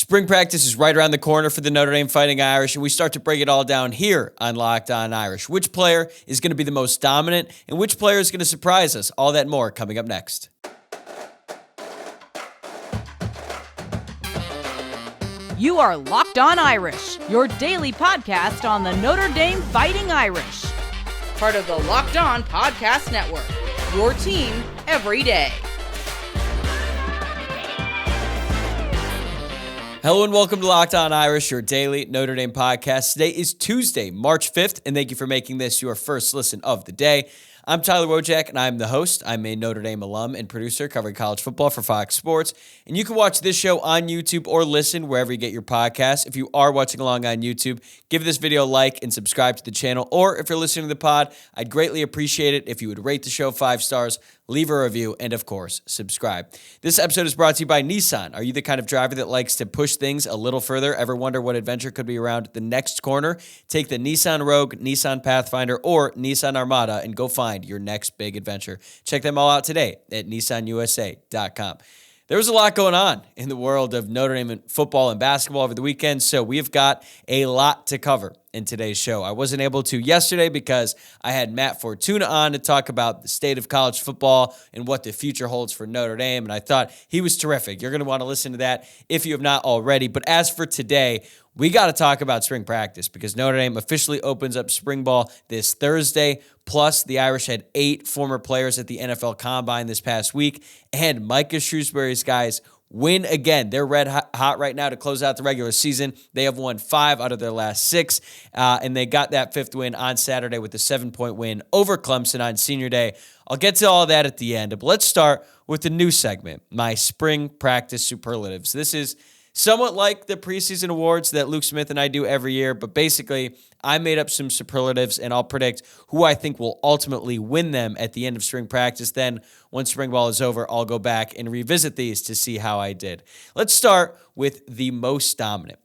Spring practice is right around the corner for the Notre Dame Fighting Irish, and we start to break it all down here on Locked On Irish. Which player is going to be the most dominant, and which player is going to surprise us? All that and more coming up next. You are Locked On Irish, your daily podcast on the Notre Dame Fighting Irish. Part of the Locked On Podcast Network, your team every day. Hello and welcome to Locked On Irish, your daily Notre Dame podcast. Today is Tuesday, March 5th, and thank you for making this your first listen of the day. I'm Tyler Wojciak, and I'm the host. I'm a Notre Dame alum and producer covering college football for Fox Sports. And you can watch this show on YouTube or listen wherever you get your podcasts. If you are watching along on YouTube, give this video a like and subscribe to the channel. Or if you're listening to the pod, I'd greatly appreciate it if you would rate the show 5 stars, leave a review, and of course, subscribe. This episode is brought to you by Nissan. Are you the kind of driver that likes to push things a little further? Ever wonder what adventure could be around the next corner? Take the Nissan Rogue, Nissan Pathfinder, or Nissan Armada and go find your next big adventure. Check them all out today at nissanusa.com. There was a lot going on in the world of Notre Dame football and basketball over the weekend, so we've got a lot to cover in today's show. I wasn't able to yesterday because I had Matt Fortuna on to talk about the state of college football and what the future holds for Notre Dame, and I thought he was terrific. You're going to want to listen to that if you have not already. But as for today, we got to talk about spring practice because Notre Dame officially opens up spring ball this Thursday. Plus, the Irish had 8 former players at the NFL Combine this past week, and Micah Shrewsbury's guys win again. They're red hot right now to close out the regular season. They have won 5 out of their last 6, and they got that 5th win on Saturday with a 7-point win over Clemson on Senior Day. I'll get to all that at the end, but let's start with the new segment, my spring practice superlatives. This is somewhat like the preseason awards that Luke Smith and I do every year, but basically I made up some superlatives and I'll predict who I think will ultimately win them at the end of spring practice. Then once spring ball is over, I'll go back and revisit these to see how I did. Let's start with the most dominant.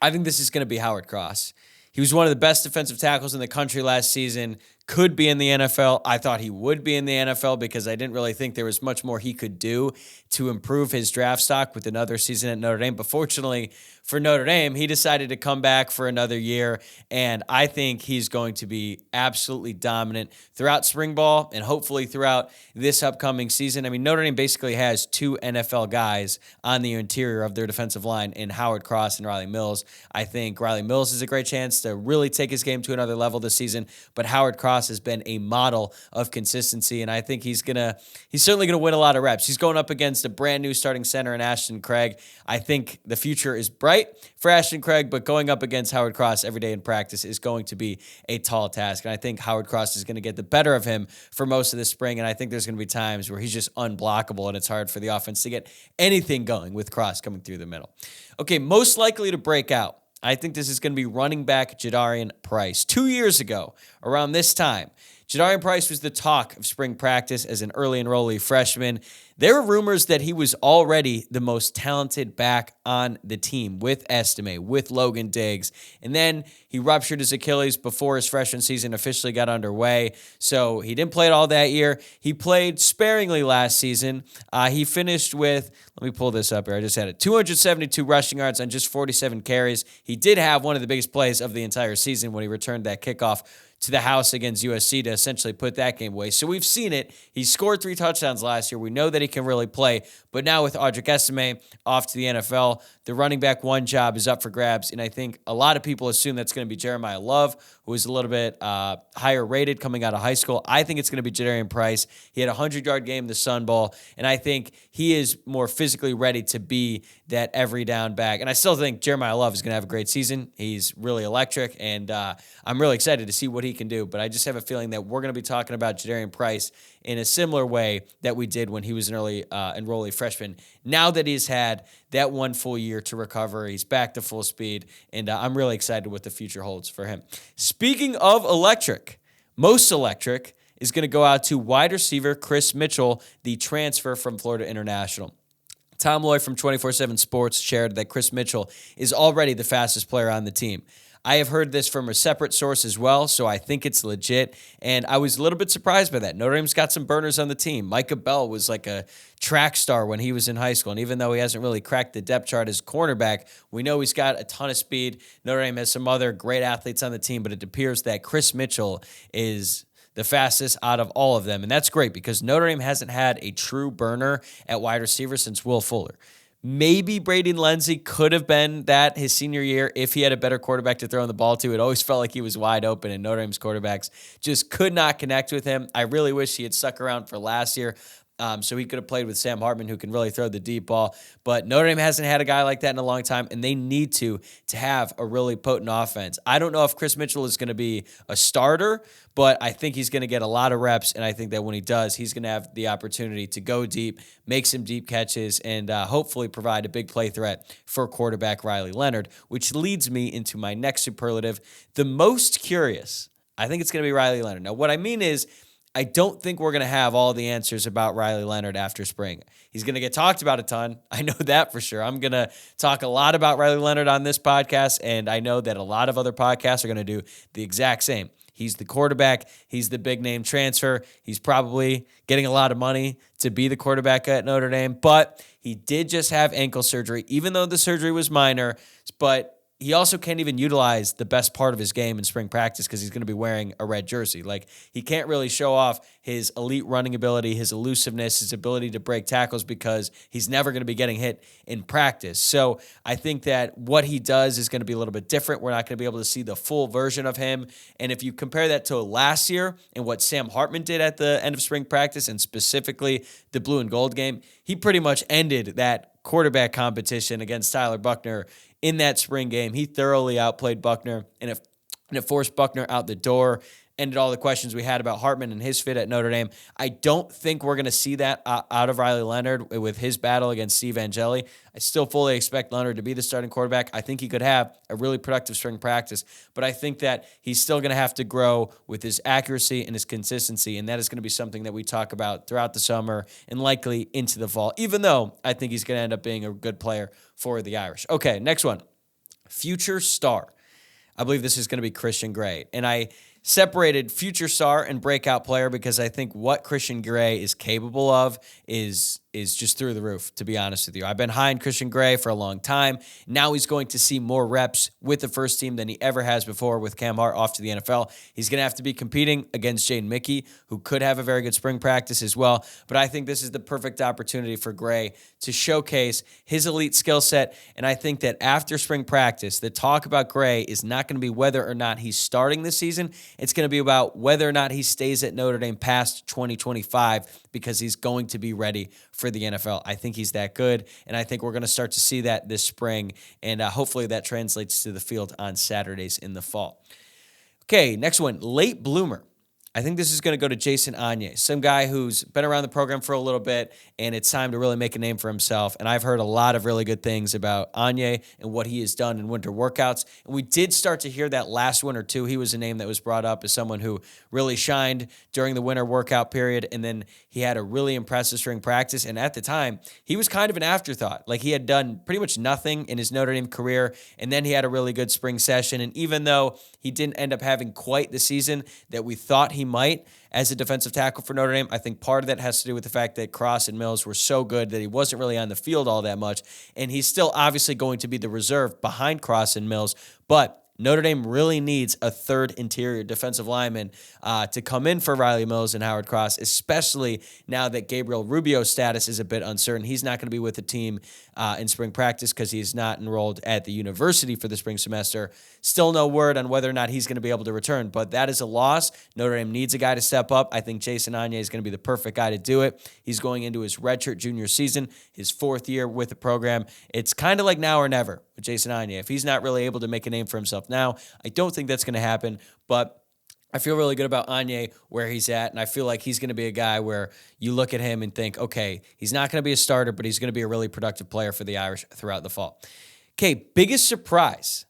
I think this is going to be Howard Cross. He was one of the best defensive tackles in the country last season, could be in the NFL. I thought he would be in the NFL because I didn't really think there was much more he could do to improve his draft stock with another season at Notre Dame. But fortunately for Notre Dame, he decided to come back for another year, and I think he's going to be absolutely dominant throughout spring ball and hopefully throughout this upcoming season. I mean, Notre Dame basically has 2 NFL guys on the interior of their defensive line in Howard Cross and Riley Mills. I think Riley Mills has a great chance to really take his game to another level this season, but Howard Cross has been a model of consistency, and I think he's certainly going to win a lot of reps. He's going up against a brand new starting center in Ashton Craig. I think the future is bright for Ashton Craig, but going up against Howard Cross every day in practice is going to be a tall task, and I think Howard Cross is going to get the better of him for most of the spring, and I think there's going to be times where he's just unblockable, and it's hard for the offense to get anything going with Cross coming through the middle. Okay, most likely to break out. I think this is going to be running back Jadarian Price. 2 years ago, around this time, Jadarian Price was the talk of spring practice as an early enrollee freshman. There were rumors that he was already the most talented back on the team with Estime, with Logan Diggs. And then he ruptured his Achilles before his freshman season officially got underway. So he didn't play it all that year. He played sparingly last season. He finished with, let me pull this up here. I just had it. 272 rushing yards on just 47 carries. He did have one of the biggest plays of the entire season when he returned that kickoff to the house against USC to essentially put that game away. So we've seen it. He scored 3 touchdowns last year. We know that he can really play. But now with Aundre Eese off to the NFL, the running back 1 job is up for grabs. And I think a lot of people assume that's going to be Jeremiah Love, who is a little bit higher rated coming out of high school. I think it's going to be Jadarian Price. He had a 100-yard game in the Sun Bowl, and I think he is more physically ready to be that every down back. And I still think Jeremiah Love is going to have a great season. He's really electric, and I'm really excited to see what he can do. But I just have a feeling that we're going to be talking about Jadarian Price in a similar way that we did when he was an early enrollee freshman. Now that he's had that 1 full year to recover, he's back to full speed, and I'm really excited what the future holds for him. Speaking of electric, most electric is going to go out to wide receiver Chris Mitchell, the transfer from Florida International. Tom Loy from 24/7 Sports shared that Chris Mitchell is already the fastest player on the team. I have heard this from a separate source as well, so I think it's legit, and I was a little bit surprised by that. Notre Dame's got some burners on the team. Micah Bell was like a track star when he was in high school, and even though he hasn't really cracked the depth chart as cornerback, we know he's got a ton of speed. Notre Dame has some other great athletes on the team, but it appears that Chris Mitchell is the fastest out of all of them, and that's great because Notre Dame hasn't had a true burner at wide receiver since Will Fuller. Maybe Braden Lenzy could have been that his senior year if he had a better quarterback to throw in the ball to. It always felt like he was wide open, and Notre Dame's quarterbacks just could not connect with him. I really wish he had stuck around for last year. So he could have played with Sam Hartman, who can really throw the deep ball. But Notre Dame hasn't had a guy like that in a long time, and they need to have a really potent offense. I don't know if Chris Mitchell is going to be a starter, but I think he's going to get a lot of reps, and I think that when he does, he's going to have the opportunity to go deep, make some deep catches, and hopefully provide a big play threat for quarterback Riley Leonard, which leads me into my next superlative, the most curious. I think it's going to be Riley Leonard. Now, what I mean is, I don't think we're going to have all the answers about Riley Leonard after spring. He's going to get talked about a ton. I know that for sure. I'm going to talk a lot about Riley Leonard on this podcast, and I know that a lot of other podcasts are going to do the exact same. He's the quarterback. He's the big-name transfer. He's probably getting a lot of money to be the quarterback at Notre Dame, but he did just have ankle surgery, even though the surgery was minor, but he also can't even utilize the best part of his game in spring practice because he's going to be wearing a red jersey. Like, he can't really show off his elite running ability, his elusiveness, his ability to break tackles because he's never going to be getting hit in practice. So I think that what he does is going to be a little bit different. We're not going to be able to see the full version of him. And if you compare that to last year and what Sam Hartman did at the end of spring practice, and specifically the blue and gold game, he pretty much ended that quarterback competition against Tyler Buchner in that spring game. He thoroughly outplayed Buchner, and it forced Buchner out the door, ended all the questions we had about Hartman and his fit at Notre Dame. I don't think we're going to see that out of Riley Leonard with his battle against Steve Angeli. I still fully expect Leonard to be the starting quarterback. I think he could have a really productive spring practice, but I think that he's still going to have to grow with his accuracy and his consistency, and that is going to be something that we talk about throughout the summer and likely into the fall, even though I think he's going to end up being a good player for the Irish. Okay, next one. Future star. I believe this is going to be Christian Gray, and I separated future star and breakout player because I think what Christian Gray is capable of is just through the roof, to be honest with you. I've been high on Christian Gray for a long time. Now he's going to see more reps with the first team than he ever has before with Cam Hart off to the NFL. He's going to have to be competing against Jaden Mickey, who could have a very good spring practice as well. But I think this is the perfect opportunity for Gray to showcase his elite skill set. And I think that after spring practice, the talk about Gray is not going to be whether or not he's starting this season. It's going to be about whether or not he stays at Notre Dame past 2025 because he's going to be ready for the NFL. I think he's that good, and I think we're going to start to see that this spring, and hopefully that translates to the field on Saturdays in the fall. Okay, next one, late bloomer. I think this is going to go to Jason Aundre, some guy who's been around the program for a little bit, and it's time to really make a name for himself. And I've heard a lot of really good things about Aundre and what he has done in winter workouts. And we did start to hear that last winter, too. He was a name that was brought up as someone who really shined during the winter workout period, and then he had a really impressive spring practice. And at the time, he was kind of an afterthought. Like, he had done pretty much nothing in his Notre Dame career, and then he had a really good spring session. And even though he didn't end up having quite the season that we thought he might as a defensive tackle for Notre Dame, I think part of that has to do with the fact that Cross and Mills were so good that he wasn't really on the field all that much. And he's still obviously going to be the reserve behind Cross and Mills, but Notre Dame really needs a third interior defensive lineman to come in for Riley Mills and Howard Cross, especially now that Gabriel Rubio's status is a bit uncertain. He's not going to be with the team in spring practice because he's not enrolled at the university for the spring semester. Still no word on whether or not he's going to be able to return, but that is a loss. Notre Dame needs a guy to step up. I think Jason Aundre is going to be the perfect guy to do it. He's going into his redshirt junior season, his fourth year with the program. It's kind of like now or never with Jason Aundre. If he's not really able to make a name for himself now, I don't think that's going to happen, but I feel really good about Aundre where he's at, and I feel like he's going to be a guy where you look at him and think, okay, he's not going to be a starter, but he's going to be a really productive player for the Irish throughout the fall. Okay, biggest surprise.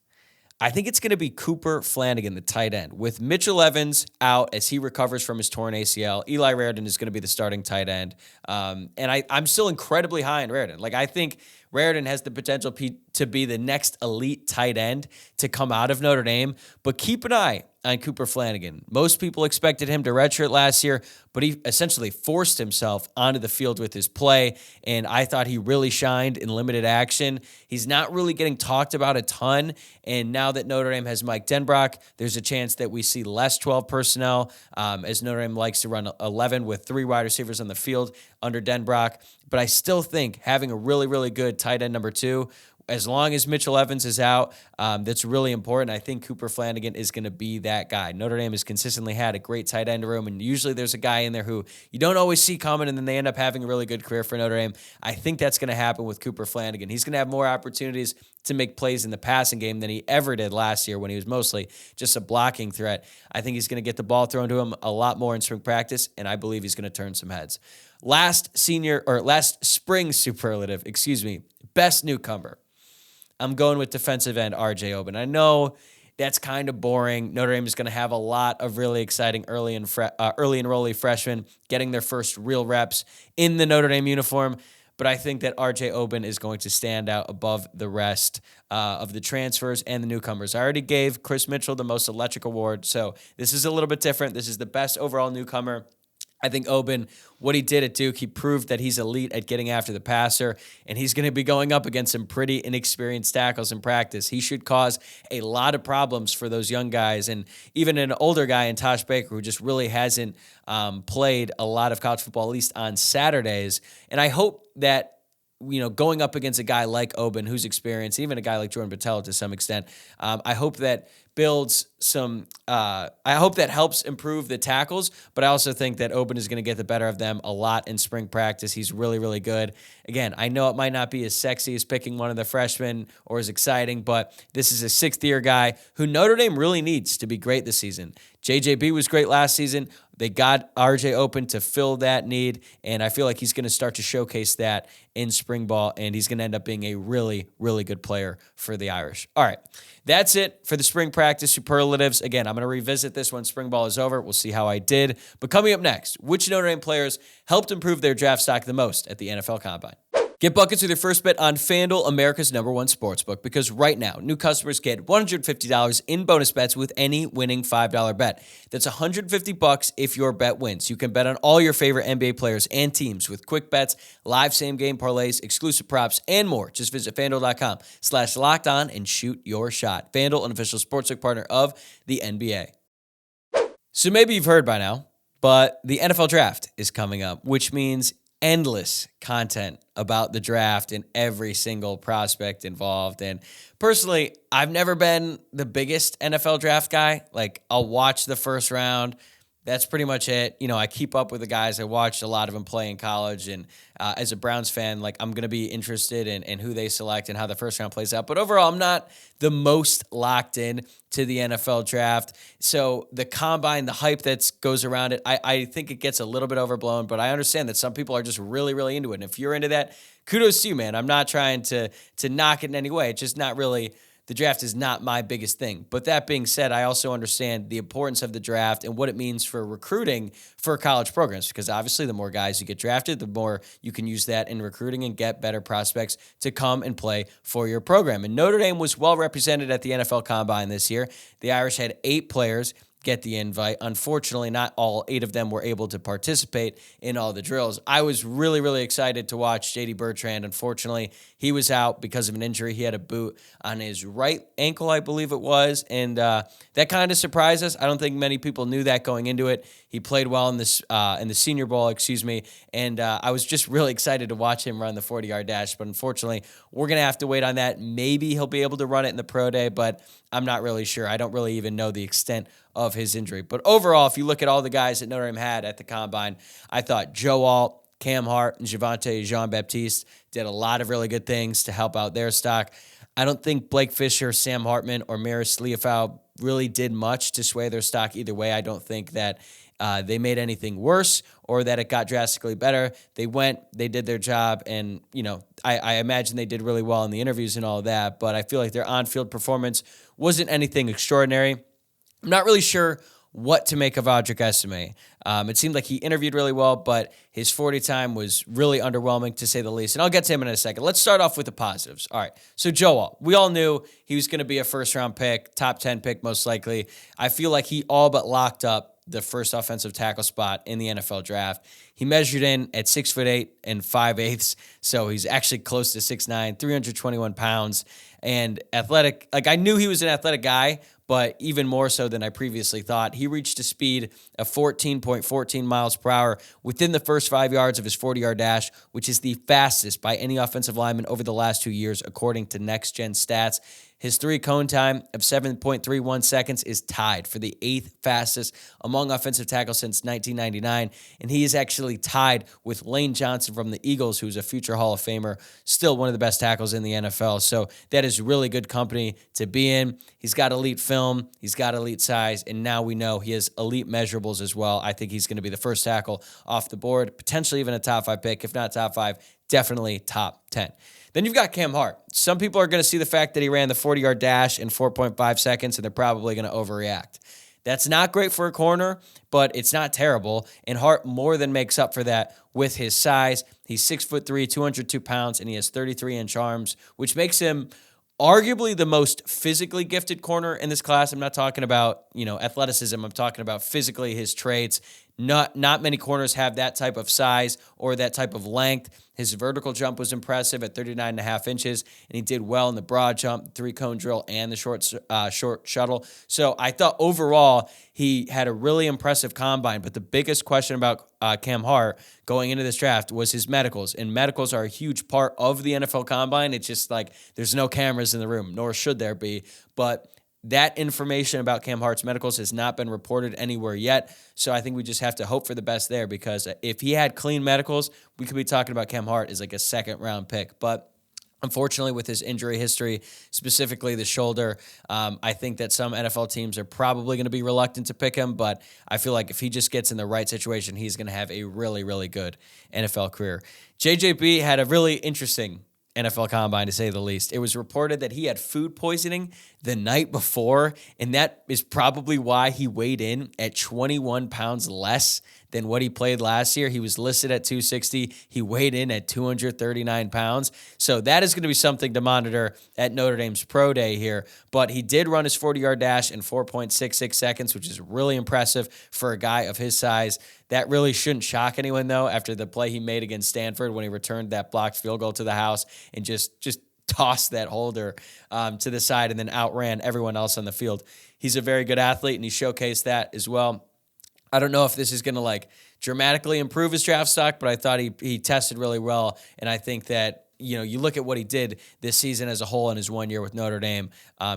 I think it's going to be Cooper Flanagan, the tight end. With Mitchell Evans out as he recovers from his torn ACL, Eli Raridon is going to be the starting tight end. And I'm still incredibly high on Raridon. Like, I think Raridon has the potential to be the next elite tight end to come out of Notre Dame, but keep an eye on Cooper Flanagan. Most people expected him to redshirt last year, but he essentially forced himself onto the field with his play, and I thought he really shined in limited action. He's not really getting talked about a ton, and now that Notre Dame has Mike Denbrock, there's a chance that we see less 12 personnel, as Notre Dame likes to run 11 with 3 wide receivers on the field under Denbrock. But I still think having a really, really good tight end number 2, as long as Mitchell Evans is out, that's really important. I think Cooper Flanagan is going to be that guy. Notre Dame has consistently had a great tight end room, and usually there's a guy in there who you don't always see coming, and then they end up having a really good career for Notre Dame. I think that's going to happen with Cooper Flanagan. He's going to have more opportunities to make plays in the passing game than he ever did last year when he was mostly just a blocking threat. I think he's going to get the ball thrown to him a lot more in spring practice, and I believe he's going to turn some heads. Last spring superlative, best newcomer. I'm going with defensive end RJ Oben. I know that's kind of boring. Notre Dame is going to have a lot of really exciting early enrollee freshmen getting their first real reps in the Notre Dame uniform, but I think that RJ Oben is going to stand out above the rest of the transfers and the newcomers. I already gave Chris Mitchell the most electric award, so this is a little bit different. This is the best overall newcomer. I think Oben, what he did at Duke, he proved that he's elite at getting after the passer, and he's going to be going up against some pretty inexperienced tackles in practice. He should cause a lot of problems for those young guys, and even an older guy in Tosh Baker who just really hasn't played a lot of college football, at least on Saturdays. And I hope that, going up against a guy like Oben, who's experienced, even a guy like Jordan Botelho to some extent, I hope that builds some, I hope that helps improve the tackles, but I also think that Oben is going to get the better of them a lot in spring practice. He's really, really good. Again, I know it might not be as sexy as picking one of the freshmen or as exciting, but this is a 6th-year guy who Notre Dame really needs to be great this season. JJB was great last season. They got RJ Oben to fill that need, and I feel like he's going to start to showcase that in spring ball, and he's going to end up being a really, really good player for the Irish. All right, that's it for the spring practice superlatives. Again, I'm going to revisit this when spring ball is over. We'll see how I did. But coming up next, which Notre Dame players helped improve their draft stock the most at the NFL Combine? Get buckets with your first bet on FanDuel, America's #1 sportsbook, because right now, new customers get $150 in bonus bets with any winning $5 bet. That's $150 if your bet wins. You can bet on all your favorite NBA players and teams with quick bets, live same-game parlays, exclusive props, and more. Just visit FanDuel.com/lockedon and shoot your shot. FanDuel, an official sportsbook partner of the NBA. So maybe you've heard by now, but the NFL Draft is coming up, which means endless content about the draft and every single prospect involved. And personally, I've never been the biggest NFL draft guy. Like, I'll watch the first round. That's pretty much it. I keep up with the guys. I watched a lot of them play in college. And as a Browns fan, I'm going to be interested in who they select and how the first round plays out. But overall, I'm not the most locked in to the NFL draft. So the combine, the hype that goes around it, I think it gets a little bit overblown. But I understand that some people are just really, really into it. And if you're into that, kudos to you, man. I'm not trying to knock it in any way. It's just not really... The draft is not my biggest thing. But that being said, I also understand the importance of the draft and what it means for recruiting for college programs, because obviously the more guys you get drafted, the more you can use that in recruiting and get better prospects to come and play for your program. And Notre Dame was well represented at the NFL Combine this year. The Irish had 8 players get the invite. Unfortunately, not all 8 of them were able to participate in all the drills. I was really, really excited to watch J.D. Bertrand. Unfortunately, he was out because of an injury. He had a boot on his right ankle, I believe it was, and that kind of surprised us. I don't think many people knew that going into it. He played well in the Senior Bowl, and I was just really excited to watch him run the 40-yard dash, but unfortunately, we're going to have to wait on that. Maybe he'll be able to run it in the pro day, but I'm not really sure. I don't really even know the extent of his injury. But overall, if you look at all the guys that Notre Dame had at the Combine, I thought Joe Alt, Cam Hart, and Javonte Jean-Baptiste did a lot of really good things to help out their stock. I don't think Blake Fisher, Sam Hartman, or Maris Leofau really did much to sway their stock either way. I don't think that they made anything worse or that it got drastically better. They did their job, and, I imagine they did really well in the interviews and all of that, but I feel like their on-field performance wasn't anything extraordinary. I'm not really sure what to make of Aundre Eese. It seemed like he interviewed really well, but his 40 time was really underwhelming, to say the least. And I'll get to him in a second. Let's start off with the positives. All right, so Joe Alt. We all knew he was going to be a first-round pick, top 10 pick most likely. I feel like he all but locked up the first offensive tackle spot in the NFL draft. He measured in at 6'8" and 5/8", so he's actually close to 6'9", 321 pounds, and athletic. Like, I knew he was an athletic guy, but even more so than I previously thought. He reached a speed of 14.14 miles per hour within the first 5 yards of his 40-yard dash, which is the fastest by any offensive lineman over the last 2 years, according to Next Gen Stats. His three-cone time of 7.31 seconds is tied for the 8th fastest among offensive tackles since 1999, and he is actually tied with Lane Johnson from the Eagles, who's a future Hall of Famer, still one of the best tackles in the NFL. So that is really good company to be in. He's got elite film, he's got elite size, and now we know he has elite measurables as well. I think he's going to be the first tackle off the board, potentially even a top 5 pick. If not top 5, definitely top 10. Then you've got Cam Hart. Some people are going to see the fact that he ran the 40-yard dash in 4.5 seconds, and they're probably going to overreact. That's not great for a corner, but it's not terrible, and Hart more than makes up for that with his size. He's 6'3", 202 pounds, and he has 33-inch arms, which makes him arguably the most physically gifted corner in this class. I'm not talking about, athleticism. I'm talking about physically his traits. Not many corners have that type of size or that type of length. His vertical jump was impressive at 39.5 inches, and he did well in the broad jump, three-cone drill, and the short shuttle. So I thought overall he had a really impressive combine, but the biggest question about Cam Hart going into this draft was his medicals, and medicals are a huge part of the NFL combine. It's just like there's no cameras in the room, nor should there be, but that information about Cam Hart's medicals has not been reported anywhere yet, so I think we just have to hope for the best there, because if he had clean medicals, we could be talking about Cam Hart as like a second-round pick. But unfortunately, with his injury history, specifically the shoulder, I think that some NFL teams are probably going to be reluctant to pick him, but I feel like if he just gets in the right situation, he's going to have a really, really good NFL career. JJB had a really interesting NFL Combine, to say the least. It was reported that he had food poisoning the night before, and that is probably why he weighed in at 21 pounds less than what he played last year. He was listed at 260. He weighed in at 239 pounds. So that is going to be something to monitor at Notre Dame's Pro Day here. But he did run his 40-yard dash in 4.66 seconds, which is really impressive for a guy of his size. That really shouldn't shock anyone, though, after the play he made against Stanford when he returned that blocked field goal to the house and just tossed that holder to the side and then outran everyone else on the field. He's a very good athlete, and he showcased that as well. I don't know if this is going to dramatically improve his draft stock, but I thought he tested really well, and I think that you look at what he did this season as a whole in his 1 year with Notre Dame,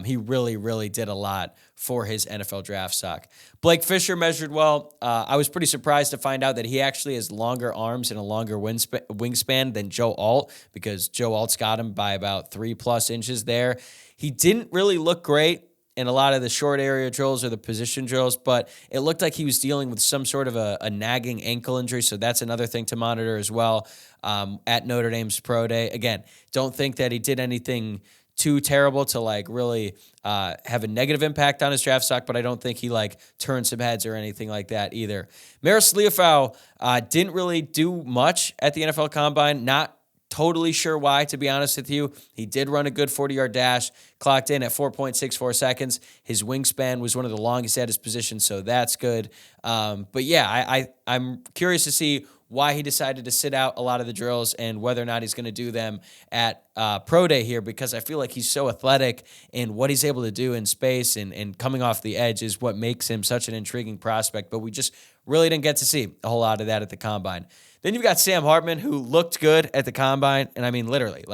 he really, really did a lot for his NFL draft stock. Blake Fisher measured well. I was pretty surprised to find out that he actually has longer arms and a longer wingspan than Joe Alt, because Joe Alt's got him by about 3+ inches there. He didn't really look great in a lot of the short area drills or the position drills, but it looked like he was dealing with some sort of a nagging ankle injury, so that's another thing to monitor as well at Notre Dame's Pro Day. Again, don't think that he did anything too terrible to really have a negative impact on his draft stock, but I don't think he turned some heads or anything like that either. Maris Liufau didn't really do much at the NFL Combine, not totally sure why, to be honest with you. He did run a good 40-yard dash, clocked in at 4.64 seconds. His wingspan was one of the longest at his position, so that's good. But yeah, I'm curious to see why he decided to sit out a lot of the drills and whether or not he's going to do them at Pro Day here, because I feel like he's so athletic, and what he's able to do in space and coming off the edge is what makes him such an intriguing prospect, but we just really didn't get to see a whole lot of that at the Combine. Then you've got Sam Hartman, who looked good at the Combine, and I mean literally,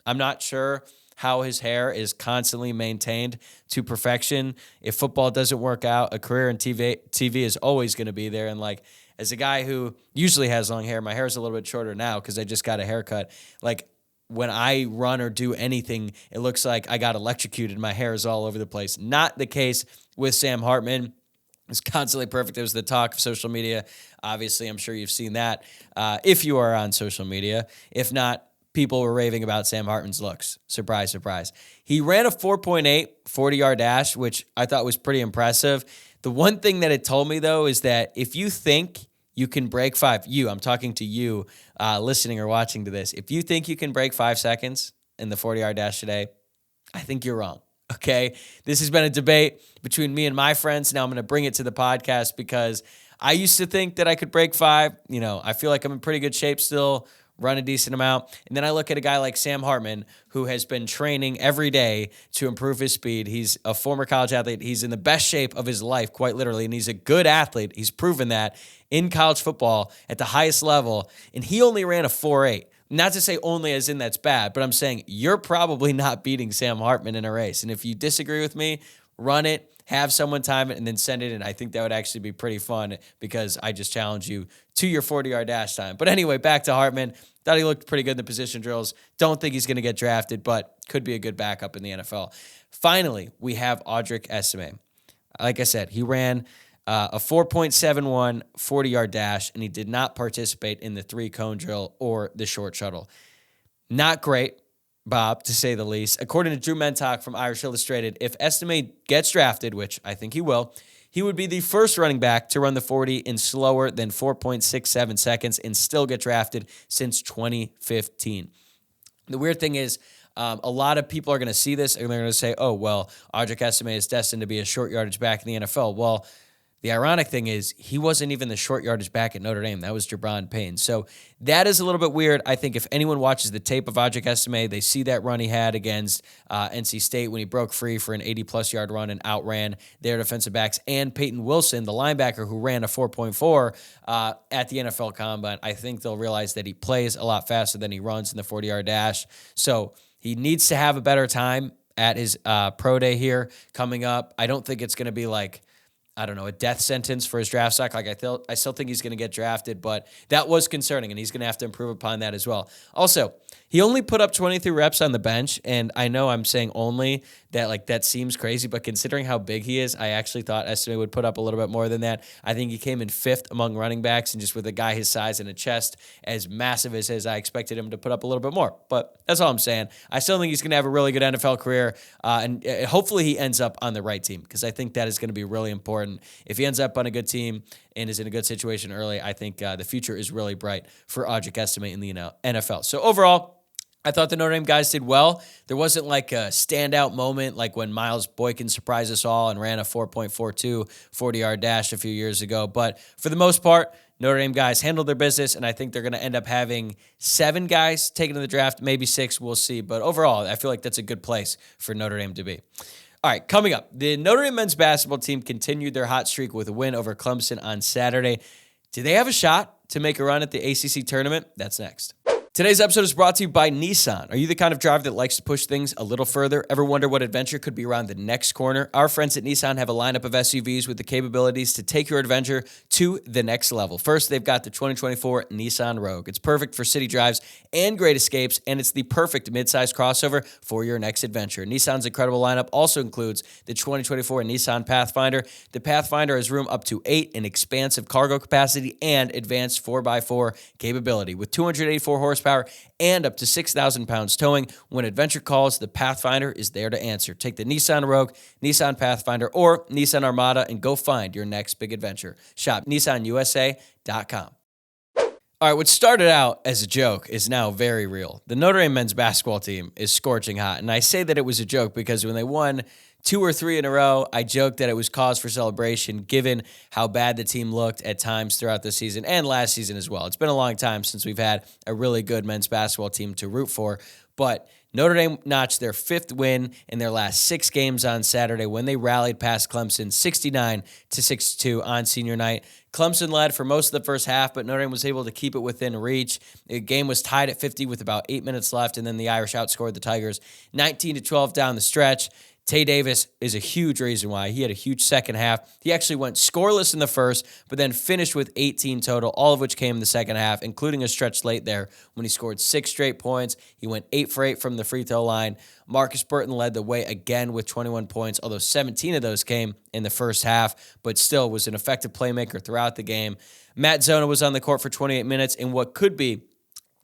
I'm not sure how his hair is constantly maintained to perfection. If football doesn't work out, a career in TV is always going to be there, and as a guy who usually has long hair, my hair is a little bit shorter now because I just got a haircut. When I run or do anything, it looks like I got electrocuted. My hair is all over the place. Not the case with Sam Hartman. It's constantly perfect. It was the talk of social media. Obviously, I'm sure you've seen that if you are on social media. If not, people were raving about Sam Hartman's looks. Surprise, surprise. He ran a 4.8 40-yard dash, which I thought was pretty impressive. The one thing that it told me, though, is that if you think you can break I'm talking to you listening or watching to this. If you think you can break 5 seconds in the 40-yard dash today, I think you're wrong. Okay, this has been a debate between me and my friends. Now I'm going to bring it to the podcast because I used to think that I could break 5. I feel like I'm in pretty good shape still, run a decent amount. And then I look at a guy like Sam Hartman, who has been training every day to improve his speed. He's a former college athlete. He's in the best shape of his life, quite literally, and he's a good athlete. He's proven that in college football at the highest level, and he only ran a 4.8. Not to say only as in that's bad, but I'm saying you're probably not beating Sam Hartman in a race. And if you disagree with me, run it, have someone time it, and then send it in. I think that would actually be pretty fun because I just challenge you to your 40-yard dash time. But anyway, back to Hartman. Thought he looked pretty good in the position drills. Don't think he's going to get drafted, but could be a good backup in the NFL. Finally, we have Aundre Eese. Like I said, he ran a 4.71 40-yard dash, and he did not participate in the 3-cone drill or the short shuttle. Not great, Bob, to say the least. According to Drew Mentok from Irish Illustrated, if Eese gets drafted, which I think he will, he would be the first running back to run the 40 in slower than 4.67 seconds and still get drafted since 2015. The weird thing is, a lot of people are going to see this and they're going to say, oh, well, Aundre Eese is destined to be a short yardage back in the NFL. Well, the ironic thing is he wasn't even the short yardage back at Notre Dame. That was Jabron Payne. So that is a little bit weird. I think if anyone watches the tape of Aundre Eese, they see that run he had against NC State when he broke free for an 80-plus yard run and outran their defensive backs, and Peyton Wilson, the linebacker who ran a 4.4 at the NFL Combine. I think they'll realize that he plays a lot faster than he runs in the 40-yard dash. So he needs to have a better time at his pro day here coming up. I don't think it's going to be like, a death sentence for his draft stock. I still think he's going to get drafted, but that was concerning, and he's going to have to improve upon that as well. Also, he only put up 23 reps on the bench, and I know I'm saying only that seems crazy, but considering how big he is, I actually thought Eese would put up a little bit more than that. I think he came in 5th among running backs, and just with a guy his size and a chest as massive as his, I expected him to put up a little bit more, but that's all I'm saying. I still think he's going to have a really good NFL career, and hopefully he ends up on the right team, because I think that is going to be really important. If he ends up on a good team and is in a good situation early, I think the future is really bright for Aundre Eese in the NFL. So overall, I thought the Notre Dame guys did well. There wasn't like a standout moment like when Miles Boykin surprised us all and ran a 4.42 40-yard dash a few years ago. But for the most part, Notre Dame guys handled their business, and I think they're going to end up having 7 guys taken to the draft, maybe 6, we'll see. But overall, I feel like that's a good place for Notre Dame to be. All right, coming up, the Notre Dame men's basketball team continued their hot streak with a win over Clemson on Saturday. Do they have a shot to make a run at the ACC tournament? That's next. Today's episode is brought to you by Nissan. Are you the kind of driver that likes to push things a little further? Ever wonder what adventure could be around the next corner? Our friends at Nissan have a lineup of SUVs with the capabilities to take your adventure to the next level. First, they've got the 2024 Nissan Rogue. It's perfect for city drives and great escapes, and it's the perfect midsize crossover for your next adventure. Nissan's incredible lineup also includes the 2024 Nissan Pathfinder. The Pathfinder has room up to 8 in expansive cargo capacity and advanced 4x4 capability with 284 horsepower and up to 6,000 pounds towing. When adventure calls, the Pathfinder is there to answer. Take the Nissan Rogue, Nissan Pathfinder, or Nissan Armada and go find your next big adventure. Shop NissanUSA.com. All right, what started out as a joke is now very real. The Notre Dame men's basketball team is scorching hot, and I say that it was a joke because when they won 2 or 3 in a row, I joked that it was cause for celebration given how bad the team looked at times throughout the season and last season as well. It's been a long time since we've had a really good men's basketball team to root for, but Notre Dame notched their 5th win in their last 6 games on Saturday when they rallied past Clemson 69-62 on senior night. Clemson led for most of the first half, but Notre Dame was able to keep it within reach. The game was tied at 50 with about 8 minutes left, and then the Irish outscored the Tigers 19-12 down the stretch. Tay Davis is a huge reason why. He had a huge second half. He actually went scoreless in the first, but then finished with 18 total, all of which came in the second half, including a stretch late there when he scored 6 straight points. He went 8 for 8 from the free throw line. Marcus Burton led the way again with 21 points, although 17 of those came in the first half, but still was an effective playmaker throughout the game. Matt Zona was on the court for 28 minutes in what could be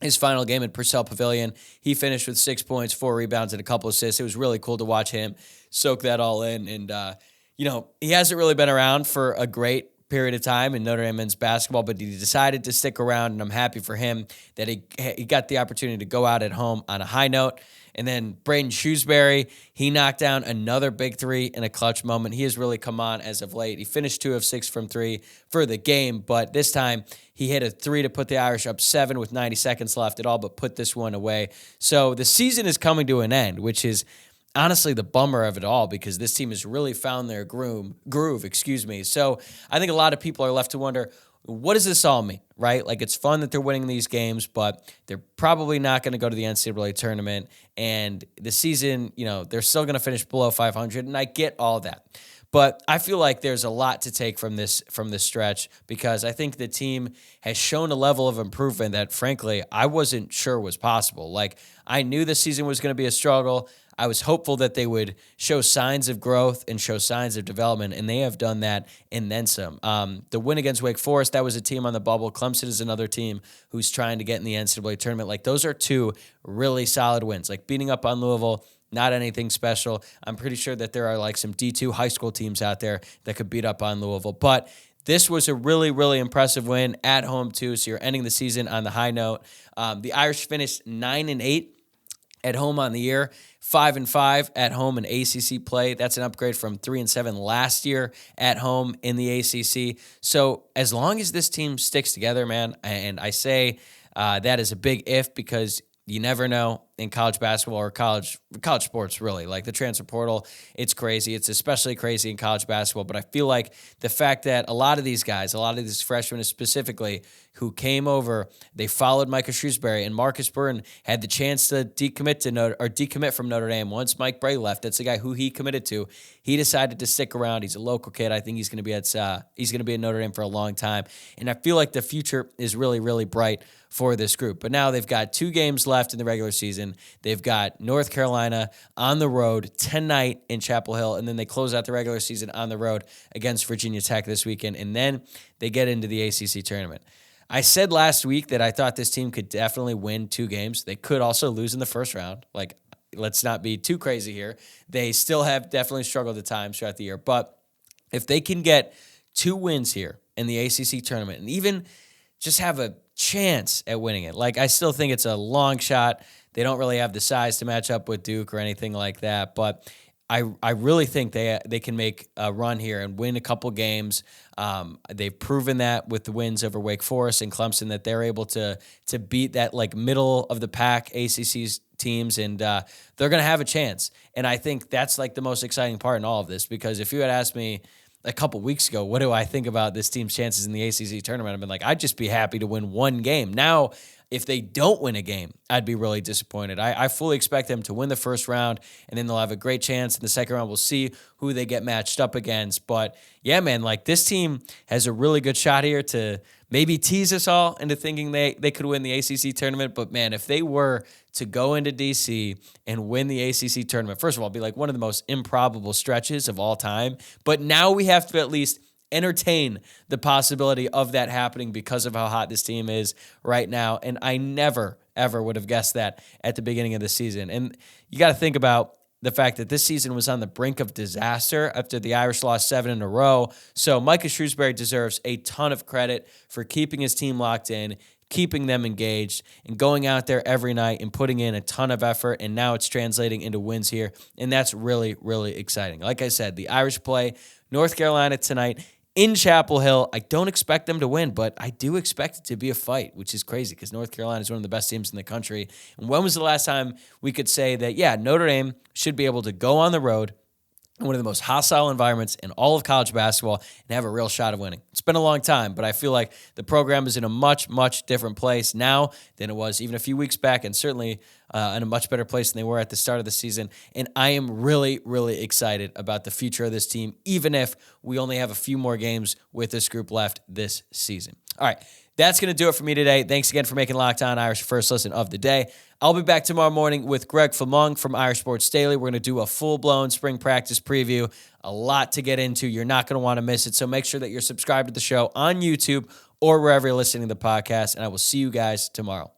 his final game at Purcell Pavilion. He finished with 6 points, 4 rebounds, and a couple assists. It was really cool to watch him soak that all in. And, he hasn't really been around for a great period of time in Notre Dame men's basketball, but he decided to stick around, and I'm happy for him that he got the opportunity to go out at home on a high note. And then Braden Shrewsbury, he knocked down another big three in a clutch moment. He has really come on as of late. He finished 2 of 6 from 3 for the game, but this time he hit a 3 to put the Irish up 7 with 90 seconds left at all, but put this one away. So the season is coming to an end, which is honestly the bummer of it all, because this team has really found their groove. So I think a lot of people are left to wonder, what does this all mean, right? Like, it's fun that they're winning these games, but they're probably not going to go to the NCAA tournament. And the season, they're still going to finish below 500, and I get all that. But I feel like there's a lot to take from this stretch, because I think the team has shown a level of improvement that, frankly, I wasn't sure was possible. Like, I knew the season was going to be a struggle. I was hopeful that they would show signs of growth and show signs of development, and they have done that and then some. The win against Wake Forest, that was a team on the bubble. Clemson is another team who's trying to get in the NCAA tournament. Like, those are 2 really solid wins. Like, beating up on Louisville, not anything special. I'm pretty sure that there are like some D2 high school teams out there that could beat up on Louisville. But this was a really, really impressive win at home too. So you're ending the season on the high note. The Irish finished 9-8 at home on the year, 5-5 at home in ACC play. That's an upgrade from 3-7 last year at home in the ACC. So as long as this team sticks together, man, and I say that is a big if, because you never know in college basketball or college sports, really. Like, the transfer portal, it's crazy. It's especially crazy in college basketball. But I feel like the fact that a lot of these guys, a lot of these freshmen specifically, who came over, they followed Micah Shrewsbury, and Marcus Burton had the chance to decommit from Notre Dame once Mike Bray left. That's the guy who he committed to. He decided to stick around. He's a local kid. I think he's going to be at Notre Dame for a long time. And I feel like the future is really, really bright for this group. But now they've got 2 games left in the regular season. They've got North Carolina on the road tonight in Chapel Hill, and then they close out the regular season on the road against Virginia Tech this weekend, and then they get into the ACC tournament. I said last week that I thought this team could definitely win 2 games. They could also lose in the first round. Like, let's not be too crazy here. They still have definitely struggled at times throughout the year, but if they can get 2 wins here in the ACC tournament and even just have a chance at winning it. Like, I still think it's a long shot. They don't really have the size to match up with Duke or anything like that, but I really think they can make a run here and win a couple games. They've proven that with the wins over Wake Forest and Clemson, that they're able to beat that like middle of the pack ACC teams, and they're going to have a chance. And I think that's like the most exciting part in all of this, because if you had asked me a couple weeks ago, what do I think about this team's chances in the ACC tournament? I've been like, I'd just be happy to win 1 game. Now, if they don't win a game, I'd be really disappointed. I fully expect them to win the first round, and then they'll have a great chance in the second round. We'll see who they get matched up against. But yeah, man, like, this team has a really good shot here to maybe tease us all into thinking they could win the ACC tournament. But man, if they were to go into DC and win the ACC tournament, first of all, it'd be like one of the most improbable stretches of all time. But now we have to at least entertain the possibility of that happening because of how hot this team is right now. And I never, ever would have guessed that at the beginning of the season. And you got to think about the fact that this season was on the brink of disaster after the Irish lost 7 in a row. So Micah Shrewsbury deserves a ton of credit for keeping his team locked in, keeping them engaged, and going out there every night and putting in a ton of effort. And now it's translating into wins here. And that's really, really exciting. Like I said, the Irish play North Carolina tonight in Chapel Hill. I don't expect them to win, but I do expect it to be a fight, which is crazy because North Carolina is one of the best teams in the country. And when was the last time we could say that, yeah, Notre Dame should be able to go on the road one of the most hostile environments in all of college basketball and have a real shot of winning. It's been a long time, but I feel like the program is in a much, much different place now than it was even a few weeks back, and certainly in a much better place than they were at the start of the season. And I am really, really excited about the future of this team, even if we only have a few more games with this group left this season. All right, that's going to do it for me today. Thanks again for making Locked On Irish your first listen of the day. I'll be back tomorrow morning with Greg Famong from Irish Sports Daily. We're going to do a full-blown spring practice preview. A lot to get into. You're not going to want to miss it, so make sure that you're subscribed to the show on YouTube or wherever you're listening to the podcast, and I will see you guys tomorrow.